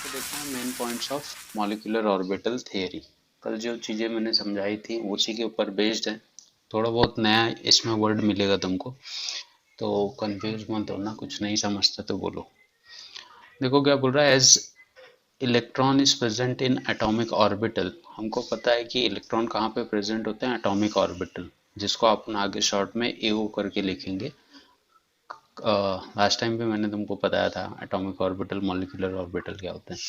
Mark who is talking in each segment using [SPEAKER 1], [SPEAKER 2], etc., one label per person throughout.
[SPEAKER 1] पे देखना है main points of molecular orbital theory. कल जो चीज़ें मैंने समझाई थी उसी के ऊपर बेस्ड है। थोड़ा बहुत नया इसमें वर्ड मिलेगा तुमको, तो कंफ्यूज मत होना, कुछ नहीं समझते तो बोलो। देखो क्या बोल रहा है, as electron is present in atomic orbital. हमको पता है कि इलेक्ट्रॉन कहाँ पे प्रेजेंट होते हैं, एटॉमिक ऑर्बिटल, जिसको अपन आगे शॉर्ट में एओ करके लिखेंगे। लास्ट टाइम भी मैंने तुमको बताया था एटॉमिक ऑर्बिटल मॉलिक्यूलर ऑर्बिटल क्या होते हैं।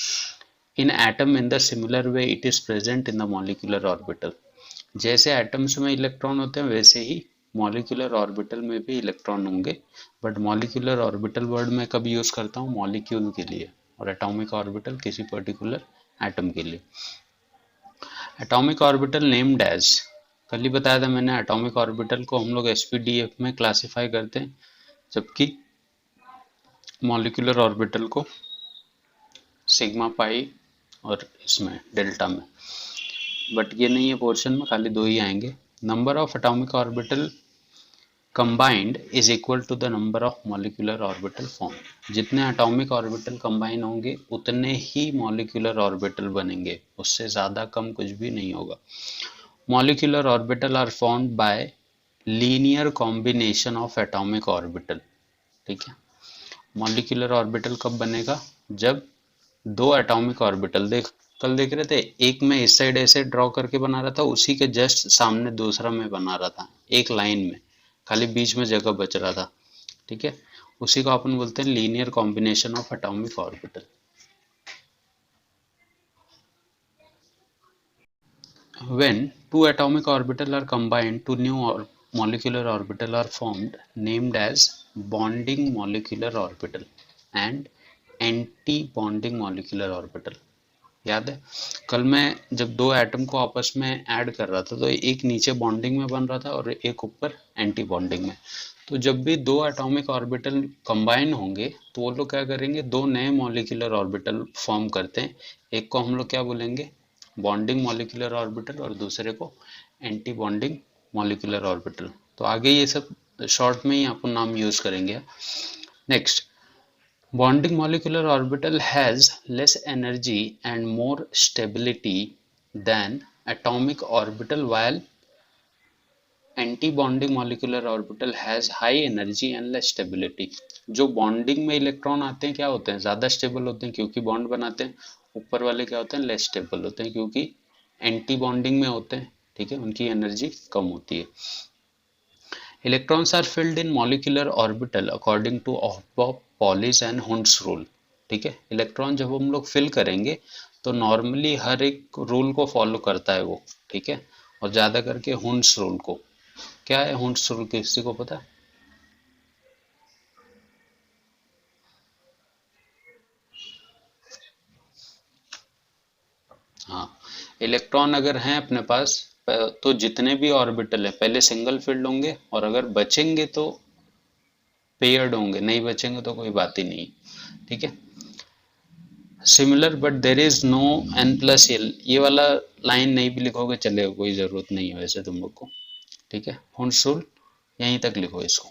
[SPEAKER 1] In atom in the similar way it is present in the molecular orbital. जैसे एटम्स में इलेक्ट्रॉन होते हैं वैसे ही मॉलिक्यूलर ऑर्बिटल में भी इलेक्ट्रॉन होंगे, बट मॉलिक्यूलर ऑर्बिटल वर्ड मैं कब यूज करता हूँ, मॉलिक्यूल के लिए, और एटॉमिक ऑर्बिटल किसी पर्टिकुलर एटम के लिए। एटॉमिक ऑर्बिटल नेम्ड एज, कल ही बताया था मैंने, एटॉमिक ऑर्बिटल को हम लोग एसपीडीएफ में क्लासिफाई करते हैं, जबकि मॉलिक्यूलर ऑर्बिटल को सिग्मा पाई और इसमें डेल्टा में। बट ये नहीं है पोर्शन में, खाली दो ही आएंगे। Number of atomic orbital combined is equal to the number of molecular orbital form. जितने एटॉमिक ऑर्बिटल कंबाइन होंगे उतने ही मॉलिक्यूलर ऑर्बिटल बनेंगे, उससे ज़्यादा कम कुछ भी नहीं होगा। Molecular orbital are formed by linear combination of atomic orbital. ठीक है, मॉलिक्यूलर ऑर्बिटल कब बनेगा, जब दो एटॉमिक ऑर्बिटल, देख कल देख रहे थे, एक में इस साइड ऐसे ड्रॉ करके बना रहा था, उसी के जस्ट सामने दूसरा में बना रहा था, एक लाइन में, खाली बीच में जगह बच रहा था। ठीक है, उसी को अपन बोलते हैं linear combination of atomic orbital. When two atomic orbitals are combined, two new molecular orbitals are formed, named as bonding molecular orbital and anti-bonding molecular orbital। याद है, कल मैं जब दो एटम को आपस में ऐड कर रहा था तो एक नीचे बॉन्डिंग में बन रहा था और एक ऊपर एंटी बॉन्डिंग में। तो जब भी दो एटॉमिक ऑर्बिटल कंबाइन होंगे तो वो लोग क्या करेंगे, दो नए मॉलिक्यूलर ऑर्बिटल फॉर्म करते हैं। एक को हम लोग क्या बोलेंगे, बॉन्डिंग मॉलिक्यूलर ऑर्बिटल, और दूसरे को एंटी बॉन्डिंग मॉलिक्यूलर ऑर्बिटल। तो आगे ये सब शॉर्ट में ही अपन नाम यूज करेंगे। Next, bonding molecular orbital has less energy and more stability than atomic orbital, while anti-bonding molecular orbital has high energy and less stability। जो बॉन्डिंग में इलेक्ट्रॉन आते हैं क्या होते हैं, ज़्यादा स्टेबल होते हैं क्योंकि बॉन्ड बनाते हैं। ऊपर वाले क्या होते हैं, लेस स्टेबल होते हैं क्योंकि एंटी बॉन्डिंग में होते हैं। ठीक है, उनकी एनर्जी कम होती है। Electrons are filled in molecular orbital according to of Pauli's and Hund's rule. ठीक है, इलेक्ट्रॉन जब हम लोग फिल करेंगे तो नॉर्मली हर एक रूल को फॉलो करता है वो। ठीक है, और ज़्यादा करके हुंड्स रूल को। क्या है हुंड्स रूल, किसी को पता है? हाँ, इलेक्ट्रॉन अगर हैं अपने पास तो जितने भी ऑर्बिटल है पहले सिंगल फील्ड होंगे, और अगर बचेंगे तो पेयर्ड होंगे, नहीं बचेंगे तो कोई बात ही नहीं। ठीक है, similar but there is no N plus L, ये वाला लाइन नहीं भी लिखोगे चलेगा, कोई जरूरत नहीं है वैसे तुम लोग को। ठीक है, हुंड्स रूल यहीं तक लिखो इसको।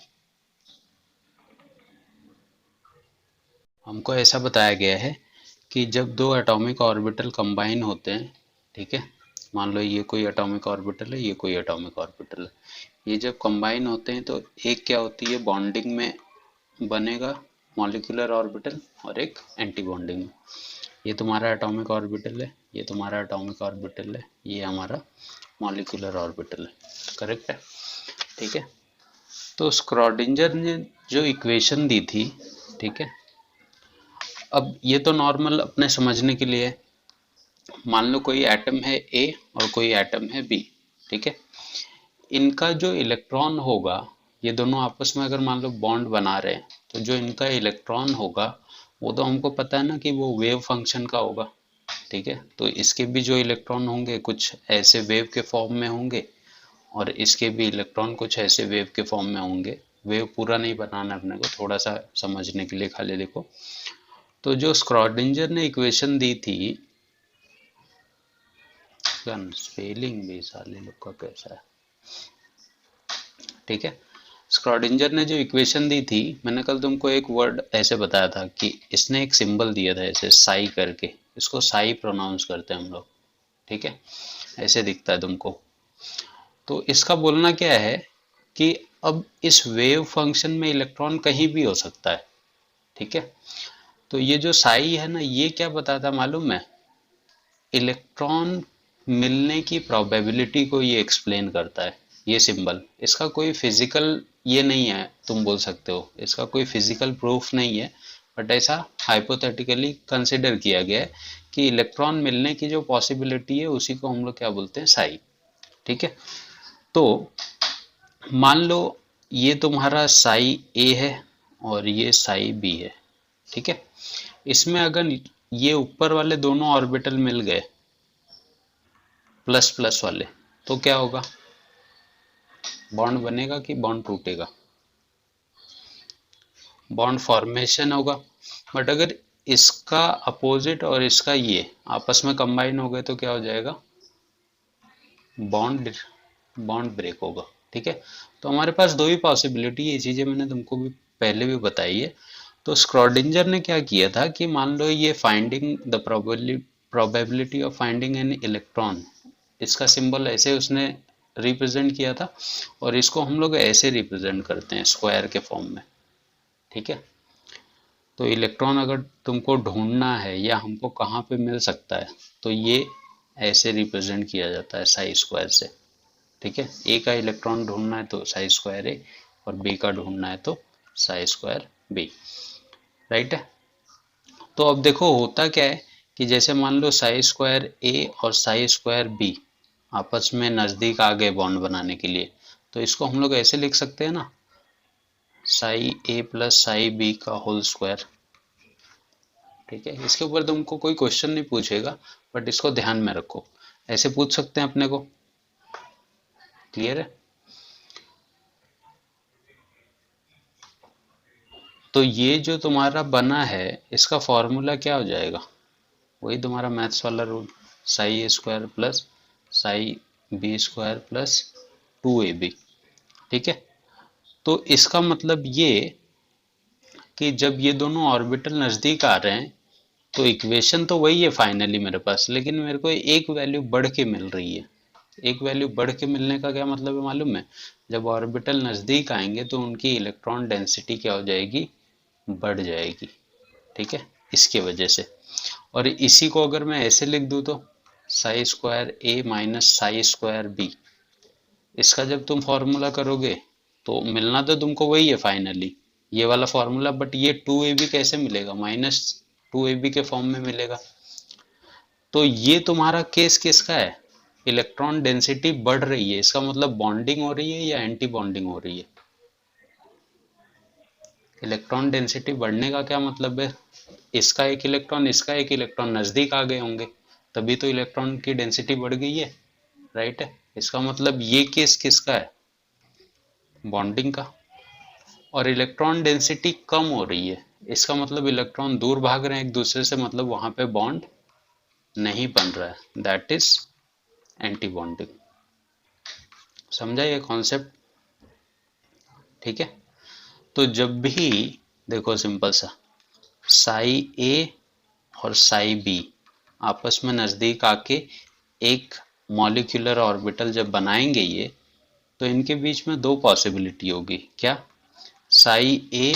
[SPEAKER 1] हमको ऐसा बताया गया है कि जब दो एटॉमिक ऑर्बिटल कंबाइन होते हैं, ठीक है, मान लो ये कोई एटॉमिक ऑर्बिटल है, ये कोई एटॉमिक ऑर्बिटल है, ये जब कंबाइन होते हैं तो एक क्या होती है, बॉन्डिंग में बनेगा मॉलिक्यूलर ऑर्बिटल, और एक एंटी बॉन्डिंग में। ये तुम्हारा एटॉमिक ऑर्बिटल है, ये तुम्हारा एटॉमिक ऑर्बिटल है, ये हमारा मॉलिक्यूलर ऑर्बिटल है। करेक्ट है? ठीक है, तो स्क्रॉडिंजर ने जो इक्वेशन दी थी, ठीक है, अब ये तो नॉर्मल अपने समझने के लिए है। मान लो कोई एटम है ए और कोई एटम है बी। ठीक है, इनका जो इलेक्ट्रॉन होगा, ये दोनों आपस में अगर मान लो बॉन्ड बना रहे हैं, तो जो इनका इलेक्ट्रॉन होगा वो तो हमको पता है ना कि वो वेव फंक्शन का होगा। ठीक है, तो इसके भी जो इलेक्ट्रॉन होंगे कुछ ऐसे वेव के फॉर्म में होंगे, और इसके भी इलेक्ट्रॉन कुछ ऐसे वेव के फॉर्म में होंगे। वेव पूरा नहीं बनाना अपने को, थोड़ा सा समझने के लिए खाली देखो। तो जो स्क्रॉडिंजर ने इक्वेशन दी थी, स्पेलिंग भी साले लोग का कैसा है। ठीक है, स्क्रॉडिंजर ने जो इक्वेशन दी थी, मैंने कल तुमको एक वर्ड ऐसे बताया था कि इसने एक सिंबल दिया था ऐसे साई करके, इसको साई प्रोनाउंस करते हैं हम लोग, ठीक है, ऐसे दिखता है तुमको। तो इसका बोलना क्या है कि अब इस वेव फंक्शन में इलेक्ट्रॉन कहीं भी हो सकता है, ठीक है। तो ये जो साई है ना, ये क्या बताता मालूम है, इलेक्ट्रॉन मिलने की प्रोबेबिलिटी को ये एक्सप्लेन करता है। ये सिंबल, इसका कोई फिजिकल ये नहीं है, तुम बोल सकते हो इसका कोई फिजिकल प्रूफ नहीं है, बट ऐसा हाइपोथेटिकली कंसिडर किया गया है कि इलेक्ट्रॉन मिलने की जो पॉसिबिलिटी है उसी को हम लोग क्या बोलते हैं, साई, ठीक है। तो मान लो ये तुम्हारा साई ए है और ये साई बी है, ठीक है। इसमें अगर ये ऊपर वाले दोनों ऑर्बिटल मिल गए प्लस प्लस वाले, तो क्या होगा, बॉन्ड बनेगा कि बॉन्ड टूटेगा, बॉन्ड फॉर्मेशन होगा। बट अगर इसका अपोजिट और इसका ये आपस में कंबाइन हो गए तो क्या हो जाएगा, बॉन्ड बॉन्ड ब्रेक होगा, ठीक है। तो हमारे पास दो ही पॉसिबिलिटी, ये चीजें मैंने तुमको भी पहले भी बताई है। तो स्क्रॉडिंजर ने क्या किया था कि मान लो ये finding the probability of finding an electron, इसका सिंबल ऐसे उसने रिप्रेजेंट किया था, और इसको हम लोग ऐसे रिप्रेजेंट करते हैं स्क्वायर के फॉर्म में, ठीक है। तो इलेक्ट्रॉन अगर तुमको ढूंढना है या हमको कहाँ पे मिल सकता है, तो ये ऐसे रिप्रेजेंट किया जाता है साई स्क्वायर से, ठीक है। ए का इलेक्ट्रॉन ढूंढना है तो साई स्क्वायर ए, और बी का ढूंढना है तो साई स्क्वायर बी, राइट है। तो अब देखो होता क्या है कि जैसे मान लो साई स्क्वायर ए और साई स्क्वायर बी आपस में नजदीक आ गए बॉन्ड बनाने के लिए, तो इसको हम लोग ऐसे लिख सकते हैं ना, साई ए प्लस साई बी का होल स्क्वायर, ठीक है। इसके ऊपर तुमको कोई क्वेश्चन नहीं पूछेगा, बट इसको ध्यान में रखो, ऐसे पूछ सकते हैं अपने को, क्लियर है। तो ये जो तुम्हारा बना है इसका फॉर्मूला क्या हो जाएगा, वही तुम्हारा मैथ्स वाला rule, psi A square plus psi B square plus 2ab, ठीक है। तो इसका मतलब ये कि जब ये दोनों ऑर्बिटल नजदीक आ रहे हैं तो इक्वेशन तो वही है फाइनली मेरे पास, लेकिन मेरे को एक वैल्यू बढ़ के मिल रही है। एक वैल्यू बढ़ के मिलने का क्या मतलब है मालूम है, जब ऑर्बिटल नजदीक आएंगे तो उनकी इलेक्ट्रॉन डेंसिटी क्या हो जाएगी, बढ़ जाएगी, ठीक है, इसके वजह से। और इसी को अगर मैं ऐसे लिख दूं तो साई स्क्वायर ए माइनस साई स्क्वायर बी, इसका जब तुम फॉर्मूला करोगे तो मिलना तो तुमको वही है फाइनली, ये वाला फॉर्मूला, बट ये 2ab कैसे मिलेगा, माइनस 2ab के फॉर्म में मिलेगा। तो ये तुम्हारा केस किसका है, इलेक्ट्रॉन डेंसिटी बढ़ रही है, इसका मतलब बॉन्डिंग हो रही है या एंटी बॉन्डिंग हो रही है। इलेक्ट्रॉन डेंसिटी बढ़ने का क्या मतलब है, इसका एक इलेक्ट्रॉन नजदीक आ गए होंगे, तभी तो इलेक्ट्रॉन की डेंसिटी बढ़ गई है, राइट है। इसका मतलब ये केस किसका है, बॉन्डिंग का। और इलेक्ट्रॉन डेंसिटी कम हो रही है, इसका मतलब इलेक्ट्रॉन दूर भाग रहे हैं एक दूसरे से, मतलब वहां पे बॉन्ड नहीं बन रहा है, दैट इज एंटी बॉन्डिंग। समझा ये कॉन्सेप्ट, ठीक है। तो जब भी देखो सिंपल सा, साई ए और साई बी आपस में नजदीक आके एक मॉलिक्यूलर ऑर्बिटल जब बनाएंगे ये, तो इनके बीच में दो पॉसिबिलिटी होगी, क्या, साई ए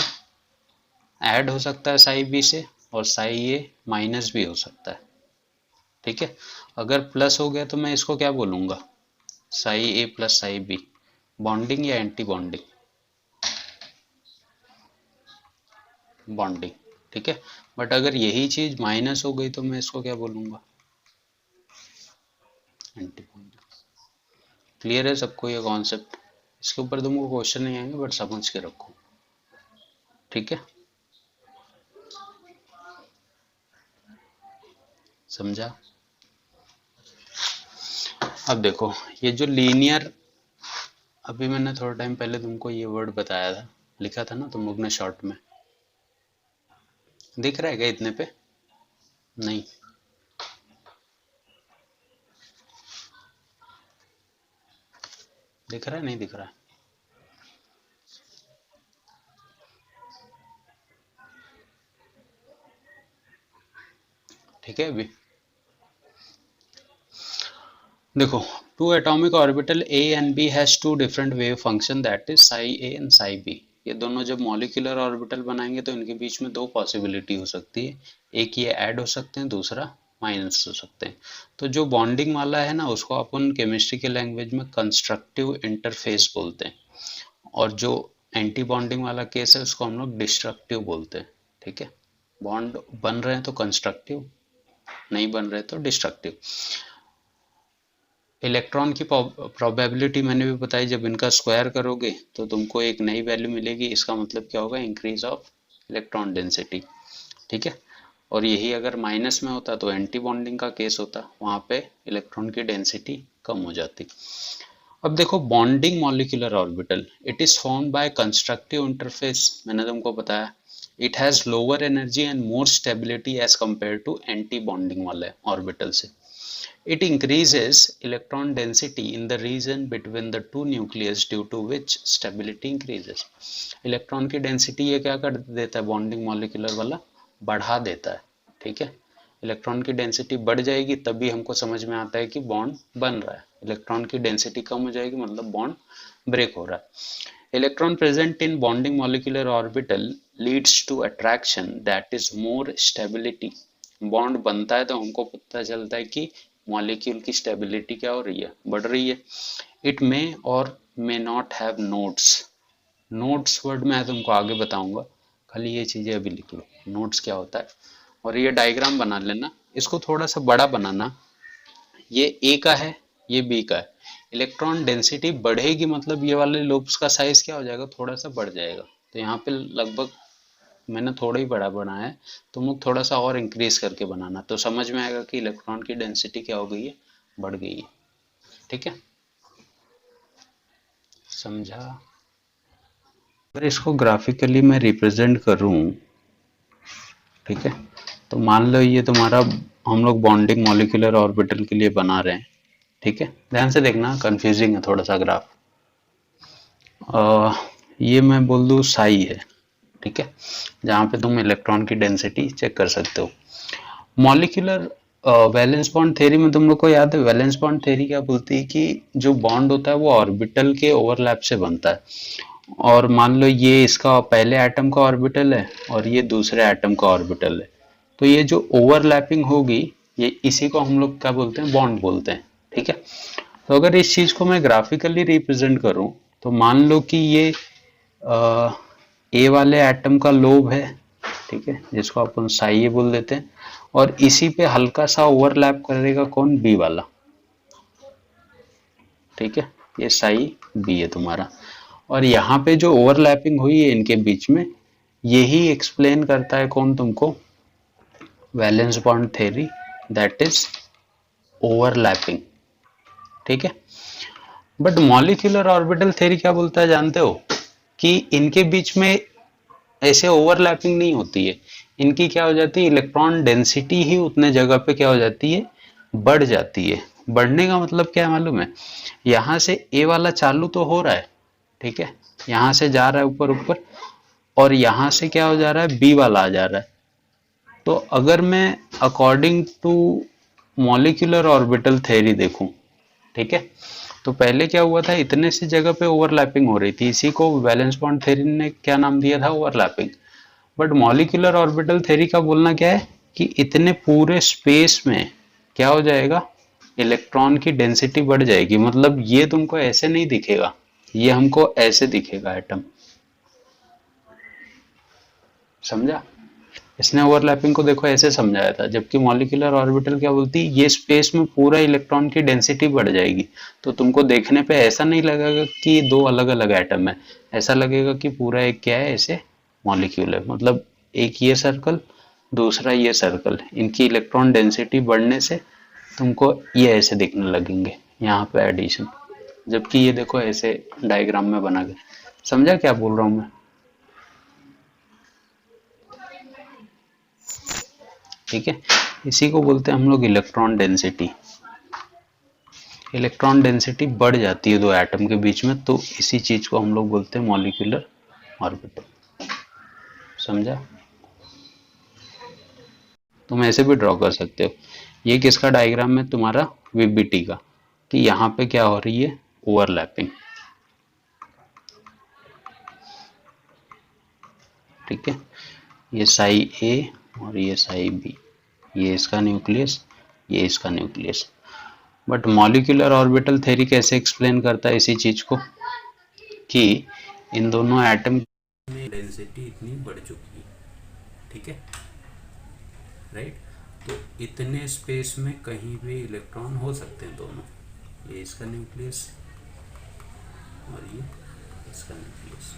[SPEAKER 1] ऐड हो सकता है साई बी से, और साई ए माइनस भी हो सकता है, ठीक है। अगर प्लस हो गया तो मैं इसको क्या बोलूंगा, साई ए प्लस साई बी, बॉन्डिंग या एंटी बॉन्डिंग, बॉन्डिंग, ठीक है। बट अगर यही चीज माइनस हो गई तो मैं इसको क्या बोलूंगा, एंटी बॉन्डिंग। क्लियर है सबको ये कॉन्सेप्ट, इसके ऊपर तुमको क्वेश्चन नहीं आएंगे बट समझ के रखो, ठीक है, समझा। अब देखो ये जो लीनियर, अभी मैंने थोड़ा टाइम पहले तुमको ये वर्ड बताया था, लिखा था ना तुम लोग ने शॉर्ट में, दिख रहा है क्या इतने पे, नहीं, दिख रहा है नहीं दिख रहा है, ठीक है। अभी देखो, two atomic orbital A and B has two different wave function that is psi A and psi B. ये दोनों जब मॉलिक्यूलर ऑर्बिटल बनाएंगे तो इनके बीच में दो पॉसिबिलिटी हो सकती है, एक ये ऐड हो सकते हैं, दूसरा माइनस हो सकते हैं। तो जो बॉन्डिंग वाला है ना, उसको अपन केमिस्ट्री के लैंग्वेज में कंस्ट्रक्टिव इंटरफेस बोलते हैं, और जो एंटी बॉन्डिंग वाला केस है उसको हम लोग डिस्ट्रक्टिव बोलते हैं। ठीक है, बॉन्ड बन रहे हैं तो कंस्ट्रक्टिव, नहीं बन रहे तो डिस्ट्रक्टिव। इलेक्ट्रॉन की प्रोबेबिलिटी मैंने भी बताई, जब इनका स्क्वायर करोगे तो तुमको एक नई वैल्यू मिलेगी। इसका मतलब क्या होगा, इंक्रीज ऑफ इलेक्ट्रॉन डेंसिटी। ठीक है, और यही अगर माइनस में होता तो एंटी बॉन्डिंग का केस होता, वहां पे इलेक्ट्रॉन की डेंसिटी कम हो जाती। अब देखो, bonding molecular orbital it is formed by constructive interface. मैंने तुमको बताया it has lower energy and more stability as compare to anti bonding वाले ऑर्बिटल से। It increases electron density in the region between the two nucleus due to which stability increases. Electron की density ये क्या कर देता है, bonding molecular वाला बढ़ा देता है। ठीक है, इलेक्ट्रॉन की डेंसिटी बढ़ जाएगी तभी हमको समझ में आता है कि बॉन्ड बन रहा है। इलेक्ट्रॉन की डेंसिटी कम हो जाएगी मतलब बॉन्ड ब्रेक हो रहा है। Electron present in bonding molecular orbital leads to attraction that is more stability. Bond बनता है तो हमको पता चलता है कि मॉलिक्यूल की स्टेबिलिटी क्या हो रही है, बढ़ रही है। इट मे और may not have nodes. Nodes word मैं तुमको आगे बताऊंगा, खाली ये चीजें अभी लिख लो, नोड्स क्या होता है। और ये डायग्राम बना लेना, इसको थोड़ा सा बड़ा बनाना। ये ए का है, ये बी का है। इलेक्ट्रॉन डेंसिटी बढ़ेगी मतलब ये वाले लोब्स का साइज क्या हो जाएगा, थोड़ा सा बढ़ जाएगा। तो यहाँ पे लगभग मैंने थोड़ा ही बड़ा बनाया है, तुम लोग थोड़ा सा और इंक्रीज करके बनाना, तो समझ में आएगा कि इलेक्ट्रॉन की डेंसिटी क्या हो गई है, बढ़ गई है। ठीक है, समझा। अगर इसको ग्राफिकली मैं रिप्रेजेंट करूं, ठीक है, तो मान लो ये तुम्हारा हम लोग बॉन्डिंग मॉलिक्यूलर ऑर्बिटल के लिए बना रहे हैं। ठीक है, ध्यान से देखना, कंफ्यूजिंग है थोड़ा सा ग्राफ। ये मैं बोल दूं साई है, ठीक है, जहाँ पे तुम इलेक्ट्रॉन की डेंसिटी चेक कर सकते हो। मॉलिक्यूलर वैलेंस बॉन्ड थ्योरी में तुम लोग को याद है, वैलेंस बॉन्ड थ्योरी क्या बोलती है कि जो बॉन्ड होता है वो ऑर्बिटल के ओवरलैप से बनता है। और मान लो ये इसका पहले एटम का ऑर्बिटल है और ये दूसरे एटम का ऑर्बिटल है, तो ये जो ओवरलैपिंग होगी ये इसी को हम लोग क्या बोलते हैं, बॉन्ड बोलते हैं। ठीक है, तो अगर इस चीज को मैं ग्राफिकली रिप्रेजेंट करूं तो मान लो कि ये ए वाले एटम का लोब है, ठीक है, जिसको अपन साई बोल देते हैं, और इसी पे हल्का सा ओवरलैप करेगा कौन, बी वाला। ठीक है, ये साई बी है तुम्हारा, और यहाँ पे जो ओवरलैपिंग हुई है इनके बीच में, यही एक्सप्लेन करता है कौन तुमको, valence bond theory, that is overlapping. ठीक है, बट मॉलिक्यूलर ऑर्बिटल थ्योरी क्या बोलता है जानते हो, कि इनके बीच में ऐसे ओवरलैपिंग नहीं होती है। इनकी क्या हो जाती है, इलेक्ट्रॉन डेंसिटी ही उतने जगह पे क्या हो जाती है, बढ़ जाती है। बढ़ने का मतलब क्या है मालूम है, यहाँ से ए वाला चालू तो हो रहा है, ठीक है, यहाँ से जा रहा है ऊपर ऊपर, और यहाँ से क्या हो जा रहा है, बी वाला आ जा रहा है। तो अगर मैं according to molecular orbital theory देखूं, ठीक है, तो पहले क्या हुआ था, इतने सी जगह पे ओवरलैपिंग हो रही थी, इसी को वैलेंस बॉन्ड थ्योरी ने क्या नाम दिया था, overlapping. But molecular orbital theory का बोलना क्या है, कि इतने पूरे स्पेस में क्या हो जाएगा, इलेक्ट्रॉन की डेंसिटी बढ़ जाएगी। मतलब ये तुमको ऐसे नहीं दिखेगा, ये हमको ऐसे दिखेगा एटम। समझा, इसने ओवरलैपिंग को देखो ऐसे समझाया था, जबकि मॉलिक्यूलर ऑर्बिटल क्या बोलती है, ये स्पेस में पूरा इलेक्ट्रॉन की डेंसिटी बढ़ जाएगी। तो तुमको देखने पे ऐसा नहीं लगेगा कि दो अलग अलग एटम है, ऐसा लगेगा कि पूरा एक क्या है, ऐसे मॉलिक्यूल है। मतलब एक ये सर्कल, दूसरा ये सर्कल, इनकी इलेक्ट्रॉन डेंसिटी बढ़ने से तुमको ये ऐसे दिखने लगेंगे, यहाँ पे एडिशन। जबकि ये देखो ऐसे डायग्राम में बना गया। समझा क्या बोल रहा हूँ मैं? ठीक है, इसी को बोलते हैं हम लोग इलेक्ट्रॉन डेंसिटी। इलेक्ट्रॉन डेंसिटी बढ़ जाती है दो एटम के बीच में, तो इसी चीज को हम लोग बोलते हैं मॉलिक्यूलर ऑर्बिटल। समझा? तुम ऐसे भी ड्रॉ कर सकते हो। ये किसका डायग्राम है? तुम्हारा वीबीटी का, कि यहाँ पे क्या हो रही है? ओवरलैपिंग। ठीक है, ये साई ए और ये साई बी, ये इसका न्यूक्लियस, ये इसका nucleus. But molecular orbital theory कैसे एक्सप्लेन करता है इसी चीज को, कि इन दोनों एटम में डेंसिटी इतनी बढ़ चुकी है, ठीक है, राइट। तो इतने स्पेस में कहीं भी इलेक्ट्रॉन हो सकते हैं दोनों, ये इसका न्यूक्लियस और ये इसका न्यूक्लियस।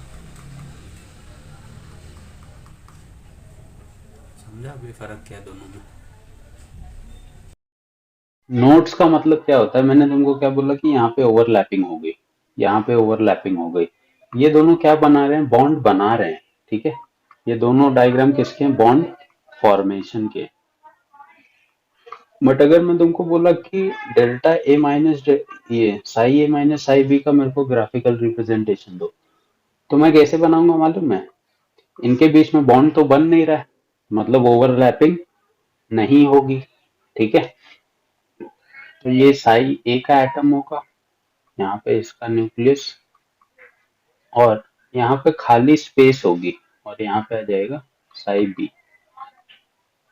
[SPEAKER 1] समझा अभी फर्क क्या है दोनों में? नोड्स का मतलब क्या होता है? मैंने तुमको क्या बोला कि यहाँ पे ओवरलैपिंग हो गई, यहाँ पे ओवरलैपिंग हो गई। ये दोनों क्या बना रहे हैं? बॉन्ड बना रहे हैं, ठीक है। ये दोनों डायग्राम किसके हैं? बॉन्ड फॉर्मेशन के। बट अगर मैं तुमको बोला कि डेल्टा ए माइनस ये साई ए माइनस साई बी का मेरे को ग्राफिकल रिप्रेजेंटेशन दो, तो मैं कैसे बनाऊंगा मालूम है? इनके बीच में बॉन्ड तो बन नहीं रहा है, मतलब ओवरलैपिंग नहीं होगी, ठीक है। तो ये साई ए का एटम होगा, यहाँ पे इसका न्यूक्लियस, और यहाँ पे खाली स्पेस होगी, और यहाँ पे आ जाएगा साई बी।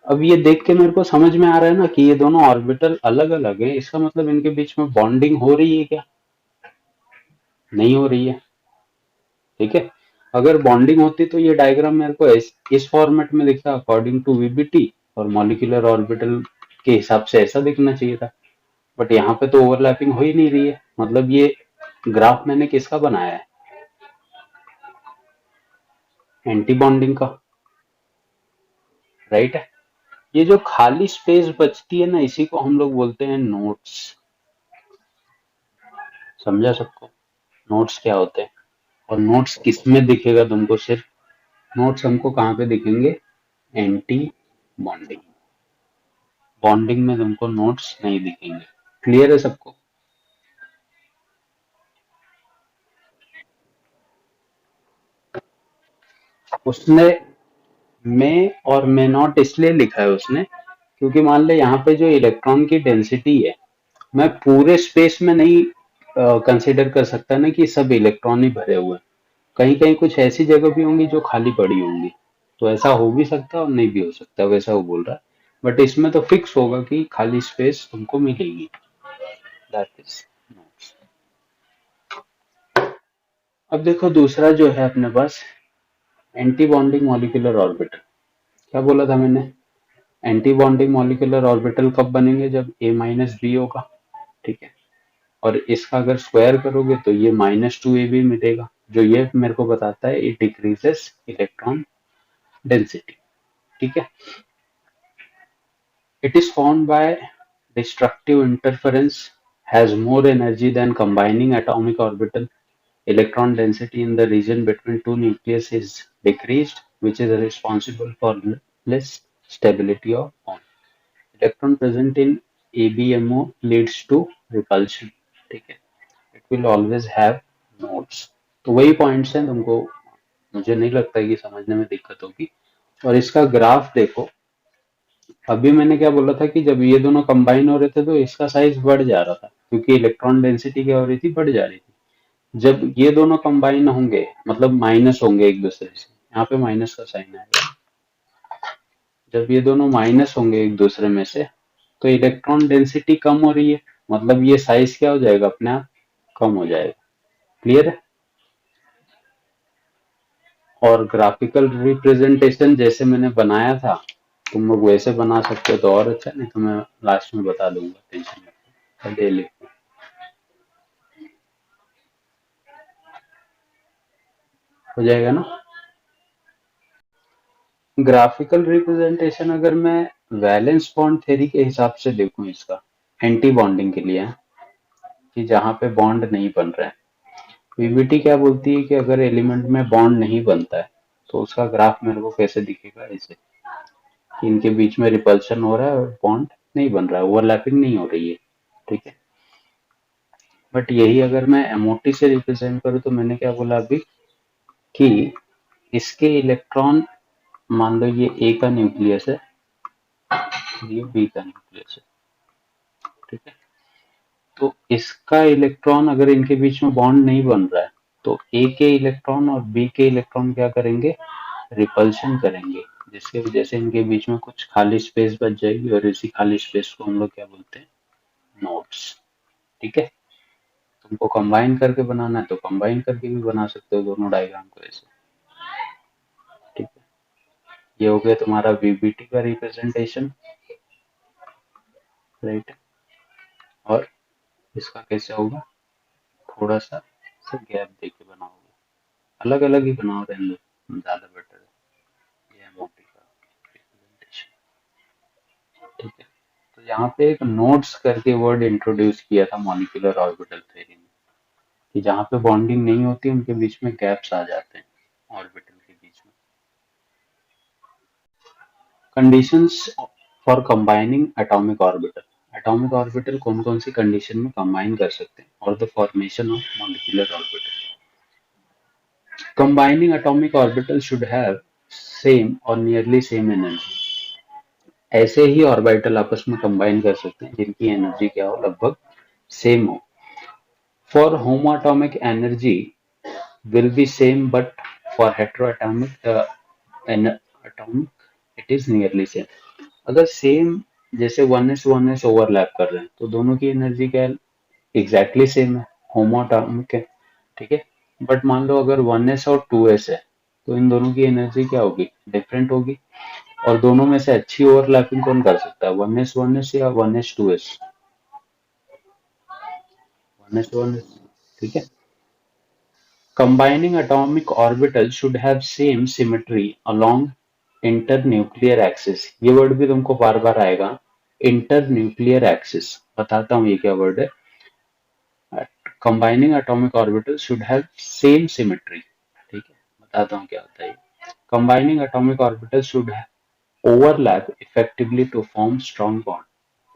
[SPEAKER 1] अब ये देख के मेरे को समझ में आ रहा है ना कि ये दोनों ऑर्बिटल अलग अलग है, इसका मतलब इनके बीच में बॉन्डिंग हो रही है क्या? नहीं हो रही है, ठीक है। अगर बॉन्डिंग होती तो ये डायग्राम मेरे को इस फॉर्मेट में दिखता अकॉर्डिंग टू वीबीटी, और मॉलिक्यूलर ऑर्बिटल के हिसाब से ऐसा दिखना चाहिए था। बट यहाँ पे तो ओवरलैपिंग हो ही नहीं रही है, मतलब ये ग्राफ मैंने किसका बनाया है? एंटी बॉन्डिंग का, राइट है। ये जो खाली स्पेस बचती है ना, इसी को हम लोग बोलते हैं नोट्स। समझा सबको? नोट्स क्या होते हैं? और नोट्स किस में दिखेगा तुमको? सिर्फ नोट्स हमको कहाँ पे दिखेंगे? Anti bonding. बॉन्डिंग में तुमको नोट्स नहीं दिखेंगे। क्लियर है सबको? उसने में और मे नॉट इसलिए लिखा है उसने, क्योंकि मान ले यहाँ पे जो इलेक्ट्रॉन की डेंसिटी है, मैं पूरे स्पेस में नहीं कंसिडर कर सकता ना कि सब इलेक्ट्रॉन ही भरे हुए हैं। कहीं कहीं कुछ ऐसी जगह भी होंगी जो खाली पड़ी होंगी, तो ऐसा हो भी सकता है और नहीं भी हो सकता, वैसा वो बोल रहा है। बट इसमें तो फिक्स होगा कि खाली स्पेस तुमको मिलेगी। That is notes. अब देखो दूसरा जो है अपने पास, एंटी बॉन्डिंग मॉलिक्यूलर ऑर्बिटल। क्या बोला था मैंने? एंटी बॉन्डिंग मॉलिक्यूलर ऑर्बिटल कब बनेंगे? जब ए माइनस बी होगा, ठीक है। और इसका अगर स्क्वायर करोगे तो ये -2ab मिलेगा, जो ये मेरे को बताता है इट डिक्रीजेस इलेक्ट्रॉन डेंसिटी, ठीक है। It is formed by destructive interference, has more energy than combining atomic orbital. Electron density in the region between two nucleus is decreased, which is responsible for less stability of bond. Electron present in ABMO leads to repulsion. ठीक है, it will always have nodes. तो वही points हैं, तुमको मुझे नहीं लगता कि समझने में दिक्कत होगी। और इसका ग्राफ देखो, अभी मैंने क्या बोला था कि जब ये दोनों कंबाइन हो रहे थे तो इसका साइज बढ़ जा रहा था, क्योंकि इलेक्ट्रॉन डेंसिटी क्या हो रही थी? बढ़ जा रही थी। जब ये दोनों कंबाइन होंगे, मतलब माइनस होंगे एक दूसरे से, यहाँ पे माइनस का साइन आएगा। जब ये दोनों माइनस होंगे एक दूसरे में से, तो इलेक्ट्रॉन डेंसिटी कम हो रही है, मतलब ये साइज क्या हो जाएगा? अपने आप कम हो जाएगा। क्लियर है? और ग्राफिकल रिप्रेजेंटेशन जैसे मैंने बनाया था, तुम लोग वैसे बना सकते हो तो और अच्छा, नहीं तो मैं लास्ट में बता दूंगा, टेंशन मत लो। पहले लिखो, हो जाएगा ना? ग्राफिकल रिप्रेजेंटेशन अगर मैं वैलेंस बॉन्ड थ्योरी के हिसाब से देखूं इसका, एंटी बॉन्डिंग के लिए है, कि जहां पे बॉन्ड नहीं बन रहा है, पीवीटी क्या बोलती है कि अगर एलिमेंट में बॉन्ड नहीं बनता है तो उसका ग्राफ मेरे को कैसे दिखेगा? ऐसे कि इनके बीच में रिपल्शन हो रहा है और बॉन्ड नहीं बन रहा है, ओवरलैपिंग नहीं हो रही है, ठीक है। बट यही अगर मैं एमओटी से रिप्रेजेंट करूँ तो मैंने क्या बोला अभी, कि इसके इलेक्ट्रॉन, मान लो ये ए का न्यूक्लियस है, ये बी का न्यूक्लियस है, ठीक है। तो इसका इलेक्ट्रॉन अगर इनके बीच में बॉन्ड नहीं बन रहा है तो ए के इलेक्ट्रॉन और बी के इलेक्ट्रॉन क्या करेंगे, रिपल्शन करेंगे, जिसकी वजह से इनके बीच में कुछ खाली स्पेस बच जाएगी और इसी खाली स्पेस को हम लोग क्या बोलते हैं, नोड्स, ठीक है। तुमको कंबाइन करके बनाना है तो कंबाइन करके भी बना सकते हो दोनों डायग्राम को ऐसे, ठीक है। ये हो गया तुम्हारा वीबीटी का रिप्रेजेंटेशन, राइट। और इसका कैसे होगा, थोड़ा सा गैप दे के बनाओगे, अलग अलग ही बनाओ, रहने दो ज्यादा बेटर है। ये मोटी का रिप्रेजेंटेशन, ठीक है। तो यहाँ पे एक नोड्स करके वर्ड इंट्रोड्यूस किया था मॉलिक्यूलर ऑर्बिटल थ्योरी में, कि जहाँ पे बॉन्डिंग नहीं होती उनके बीच में गैप्स आ जाते हैं ऑर्बिटल के बीच में। Conditions for combining atomic orbital, atomic orbital कौन कौन सी कंडीशन में कंबाइन कर सकते हैं, और the formation of molecular orbital. Combining atomic orbitals should have same or nearly same energy. ऐसे ही ऑर्बिटल आपस में कंबाइन कर सकते हैं जिनकी एनर्जी क्या हो, लगभग सेम हो। For homoatomic energy will be same but for heteroatomic atomic it is nearly same. अगर सेम जैसे 1s ओवरलैप कर रहे हैं तो दोनों की एनर्जी क्या है, एग्जैक्टली सेम है, होमोatomic है, ठीक है। बट मान लो अगर 1s और 2s है तो इन दोनों की एनर्जी क्या होगी, डिफरेंट होगी। और दोनों में से अच्छी ओवरलैपिंग कौन कर सकता है, 1s या 1s 2s, 1s, ठीक है। Combining atomic orbitals should have same symmetry along internuclear axis. ये वर्ड भी तुमको बार बार आएगा, internuclear axis, बताता हूँ ये क्या वर्ड है। Combining atomic orbitals should have same symmetry, ठीक है, बताता हूँ क्या होता है। Combining atomic orbitals should overlap effectively to form strong bond,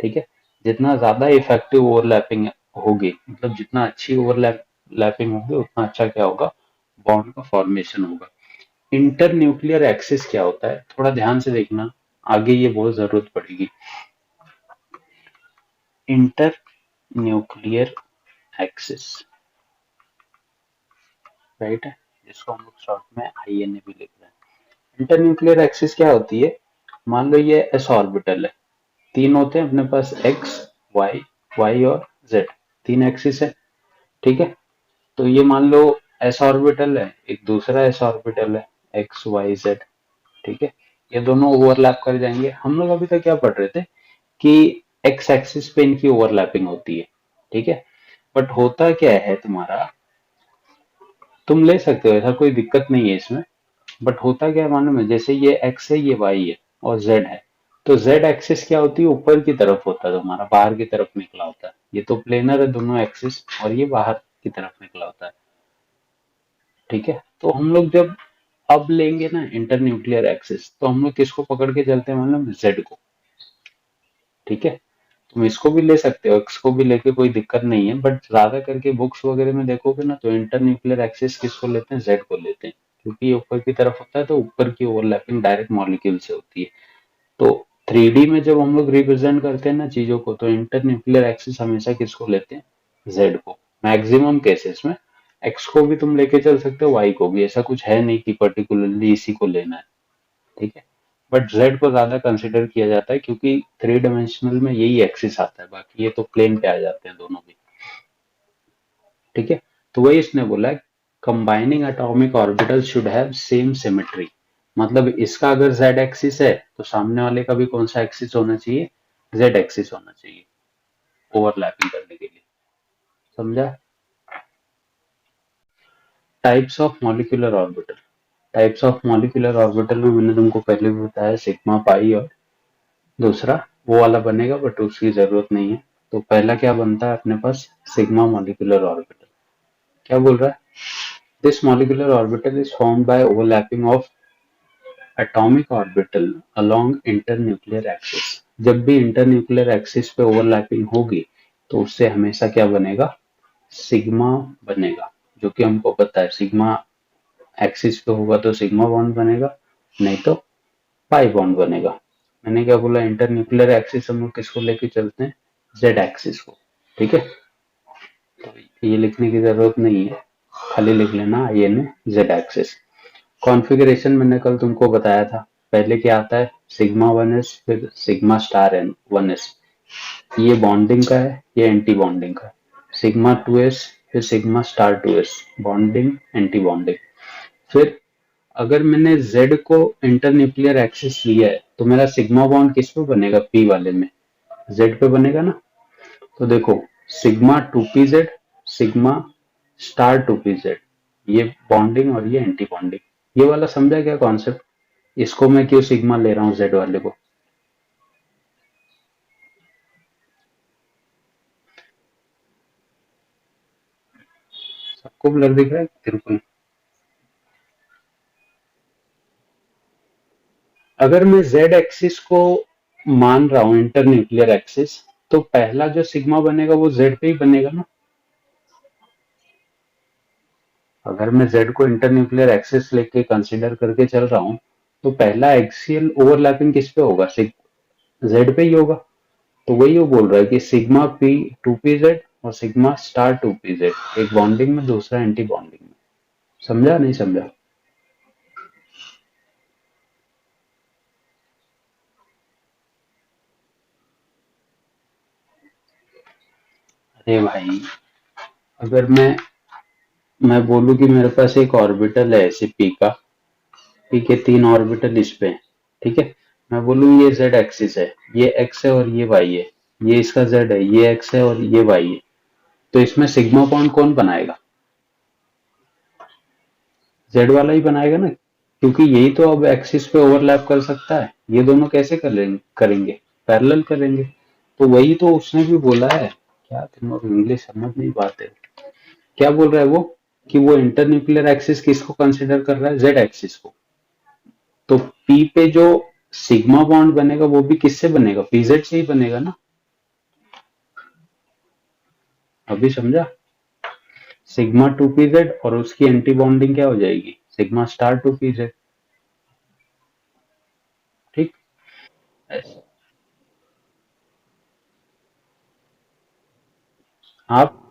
[SPEAKER 1] ठीक है। जितना ज्यादा इफेक्टिव ओवरलैपिंग होगी, मतलब जितना अच्छी ओवरलैपिंग होगी उतना अच्छा क्या होगा, बॉन्ड का फॉर्मेशन होगा। इंटर न्यूक्लियर एक्सिस क्या होता है, थोड़ा ध्यान से देखना, आगे ये बहुत जरूरत पड़ेगी। इंटर न्यूक्लियर एक्सिस, राइट है, जिसको हम लोग शॉर्ट में आईएनए भी लिख रहे हैं। इंटर न्यूक्लियर एक्सिस क्या होती है, मान लो ये एस ऑर्बिटल है, तीन होते हैं अपने पास, एक्स वाई, वाई और जेड, तीन एक्सिस है, ठीक है। तो ये मान लो एस ऑर्बिटल है, एक दूसरा एस ऑर्बिटल है, एक्स वाई जेड, ठीक है। ये दोनों ओवरलैप कर जाएंगे। हम लोग अभी तक क्या पढ़ रहे थे कि एक्स एक्सिस पे इनकी ओवरलैपिंग होती है, ठीक है। बट होता क्या है तुम्हारा, तुम ले सकते हो, ऐसा कोई दिक्कत नहीं है इसमें। बट होता क्या है मालूम है, जैसे ये एक्स है, ये वाई है और जेड है, तो जेड एक्सिस क्या होती है, ऊपर की तरफ होता है तुम्हारा, बाहर की तरफ निकला होता है। ये तो प्लेनर है दोनों एक्सिस, और ये बाहर की तरफ निकला होता है, ठीक है। तो हम लोग जब अब लेंगे ना इंटर न्यूक्लियर एक्सिस, तो हम लोग किसको पकड़ के चलते हैं, मतलब जेड को, ठीक है। तुम इसको भी ले सकते हो, एक्स को भी लेके कोई दिक्कत नहीं है, बट ज्यादा करके बुक्स वगैरह में देखोगे ना तो इंटर न्यूक्लियर एक्सिस किसको लेते हैं, जेड को लेते हैं, क्योंकि ये ऊपर की तरफ होता है तो ऊपर की ओवरलैपिंग डायरेक्ट मॉलिक्यूल से होती है। तो 3D में जब हम लोग रिप्रेजेंट करते हैं ना चीजों को, तो इंटर न्यूक्लियर एक्सिस हमेशा किसको लेते हैं, जेड को, मैक्सिमम केसेस में। एक्स को भी तुम लेके चल सकते हो, वाई को भी, ऐसा कुछ है नहीं कि पर्टिकुलरली इसी को लेना है, ठीक है। बट जेड को ज्यादा कंसिडर किया जाता है क्योंकि थ्री डायमेंशनल में यही एक्सिस आता है, बाकी ये तो प्लेन पे आ जाते हैं दोनों भी, ठीक है। तो वही इसने बोला है, combining atomic orbital should have same symmetry, मतलब इसका अगर जेड एक्सिस है तो सामने वाले का भी कौन सा एक्सिस होना चाहिए, जेड एक्सिस होना चाहिए, ओवरलैपिंग करने के लिए, समझा। Types of molecular orbital, types of molecular orbital में मैंने तुमको पहले भी बताया, सिग्मा पाई और दूसरा वो वाला बनेगा, बट उसकी जरूरत नहीं है। तो पहला क्या बनता है अपने पास, सिग्मा मॉलिक्यूलर ऑर्बिटल। क्या बोल रहा है, this molecular orbital is formed bye overlapping of atomic orbital along internuclear axis. जब भी इंटरन्यूक्लियर एक्सिस पे ओवरलैपिंग होगी तो उससे हमेशा क्या बनेगा, सिग्मा बनेगा, जो कि हमको पता है सिग्मा एक्सिस पे होगा तो सिग्मा बॉन्ड बनेगा, नहीं तो पाई बॉन्ड बनेगा। मैंने क्या बोला, इंटर न्यूक्लियर एक्सिस हम लोग किसको लेके चलते हैं, जेड एक्सिस को। ठीक है, तो ये लिखने की जरूरत नहीं है, खाली लिख लेना I N A Z axis. Configuration मैंने कल तुमको बताया था, पहले क्या आता है, सिग्मा वन एस फिर sigma star N one S, ये बॉन्डिंग का है, ये एंटी बॉन्डिंग का है। सिग्मा टू एस फिर sigma star two S, bonding anti bonding. फिर अगर मैंने Z को इंटरन्यूक्लियर एक्सिस लिया है तो मेरा सिग्मा बॉन्ड किस पे बनेगा, P वाले में, Z पे बनेगा ना। तो देखो, sigma two P Z, sigma star two P Z, ये बॉन्डिंग और ये एंटी बॉन्डिंग। ये वाला समझा क्या कॉन्सेप्ट, इसको मैं क्यों सिग्मा ले रहा हूँ जेड वाले को। सबको ब्लर दिख रहा है बिल्कुल। अगर मैं जेड एक्सिस को मान रहा हूं इंटरन्यूक्लियर एक्सिस, तो पहला जो सिग्मा बनेगा वो जेड पे ही बनेगा ना। अगर मैं जेड को इंटरन्यूक्लियर एक्सिस लेके कंसीडर करके चल रहा हूँ, तो पहला एक्सियल ओवरलैपिंग किस पे होगा, जेड पे ही होगा। तो वही वो बोल रहा है कि sigma P two P Z और sigma star two P Z, एक बॉन्डिंग में दूसरा एंटी बॉन्डिंग में। समझा नहीं समझा। अरे भाई, अगर मैं बोलूं कि मेरे पास एक ऑर्बिटल है ऐसे पी का, पी के तीन ऑर्बिटल इस पे हैं, ठीक है, मैं बोलूं ये जेड एक्सिस है, ये एक्स है और ये वाई है, ये इसका जेड है, ये एक्स है और ये वाई है, तो इसमें सिग्मा बॉन्ड कौन बनाएगा, जेड वाला ही बनाएगा ना, क्योंकि यही तो अब एक्सिस पे ओवरलैप कर सकता है। ये दोनों कैसे करेंगे, पैरेलल करेंगे। तो वही तो उसने भी बोला है, क्या तुम लोग इंग्लिश समझ नहीं पाते, क्या बोल रहा है वो, कि वो इंटरन्यूक्लियर एक्सिस किसको कंसिडर कर रहा है, जेड एक्सिस को। तो पी पे जो सिग्मा बॉन्ड बनेगा वो भी किससे बनेगा, पीजेड से ही बनेगा ना। अभी समझा, सिग्मा टू पीजेड और उसकी एंटी बॉन्डिंग क्या हो जाएगी, सिग्मा स्टार टू पीजेड। ठीक। आप,